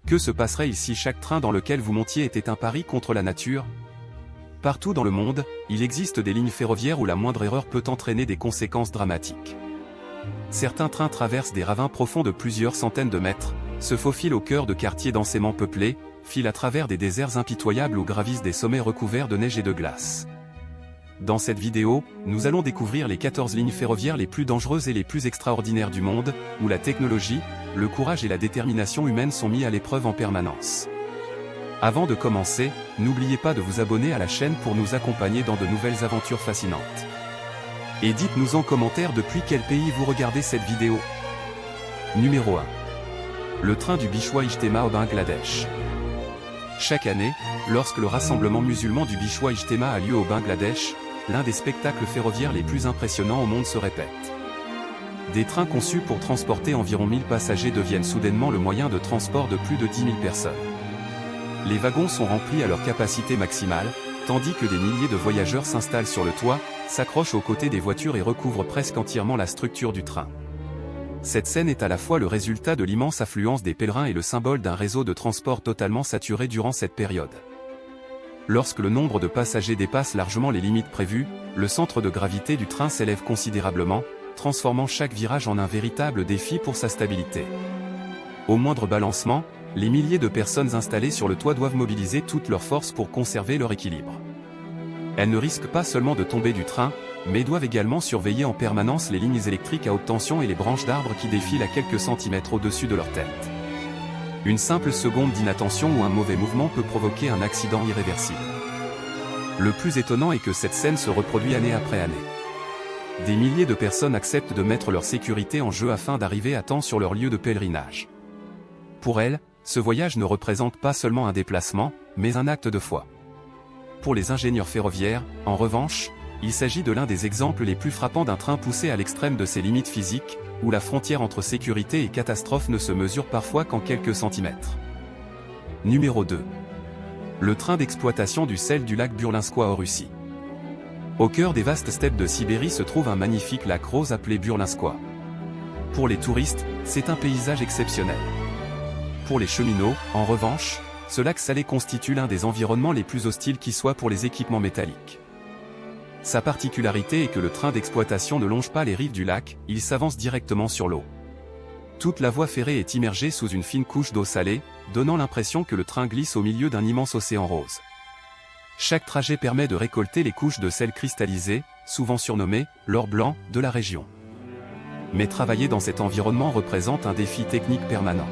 Que se passerait si chaque train dans lequel vous montiez était un pari contre la nature? Partout dans le monde, il existe des lignes ferroviaires où la moindre erreur peut entraîner des conséquences dramatiques. Certains trains traversent des ravins profonds de plusieurs centaines de mètres, se faufilent au cœur de quartiers densément peuplés, filent à travers des déserts impitoyables ou gravissent des sommets recouverts de neige et de glace. Dans cette vidéo, nous allons découvrir les 14 lignes ferroviaires les plus dangereuses et les plus extraordinaires du monde, où la technologie, le courage et la détermination humaine sont mis à l'épreuve en permanence. Avant de commencer, n'oubliez pas de vous abonner à la chaîne pour nous accompagner dans de nouvelles aventures fascinantes. Et dites-nous en commentaire depuis quel pays vous regardez cette vidéo. Numéro 1. Le train du Bichwa Ijtema au Bangladesh. Chaque année, lorsque le rassemblement musulman du Bichwa Ijtema a lieu au Bangladesh, l'un des spectacles ferroviaires les plus impressionnants au monde se répète. Des trains conçus pour transporter environ 1000 passagers deviennent soudainement le moyen de transport de plus de 10 000 personnes. Les wagons sont remplis à leur capacité maximale, tandis que des milliers de voyageurs s'installent sur le toit, s'accrochent aux côtés des voitures et recouvrent presque entièrement la structure du train. Cette scène est à la fois le résultat de l'immense affluence des pèlerins et le symbole d'un réseau de transport totalement saturé durant cette période. Lorsque le nombre de passagers dépasse largement les limites prévues, le centre de gravité du train s'élève considérablement, transformant chaque virage en un véritable défi pour sa stabilité. Au moindre balancement, les milliers de personnes installées sur le toit doivent mobiliser toutes leurs forces pour conserver leur équilibre. Elles ne risquent pas seulement de tomber du train, mais doivent également surveiller en permanence les lignes électriques à haute tension et les branches d'arbres qui défilent à quelques centimètres au-dessus de leur tête. Une simple seconde d'inattention ou un mauvais mouvement peut provoquer un accident irréversible. Le plus étonnant est que cette scène se reproduit année après année. Des milliers de personnes acceptent de mettre leur sécurité en jeu afin d'arriver à temps sur leur lieu de pèlerinage. Pour elles, ce voyage ne représente pas seulement un déplacement, mais un acte de foi. Pour les ingénieurs ferroviaires, en revanche, il s'agit de l'un des exemples les plus frappants d'un train poussé à l'extrême de ses limites physiques, où la frontière entre sécurité et catastrophe ne se mesure parfois qu'en quelques centimètres. Numéro 2. Le train d'exploitation du sel du lac Burlinskoye en Russie. Au cœur des vastes steppes de Sibérie se trouve un magnifique lac rose appelé Burlinskoye. Pour les touristes, c'est un paysage exceptionnel. Pour les cheminots, en revanche, ce lac salé constitue l'un des environnements les plus hostiles qui soient pour les équipements métalliques. Sa particularité est que le train d'exploitation ne longe pas les rives du lac, il s'avance directement sur l'eau. Toute la voie ferrée est immergée sous une fine couche d'eau salée, donnant l'impression que le train glisse au milieu d'un immense océan rose. Chaque trajet permet de récolter les couches de sel cristallisé, souvent surnommées « l'or blanc » de la région. Mais travailler dans cet environnement représente un défi technique permanent.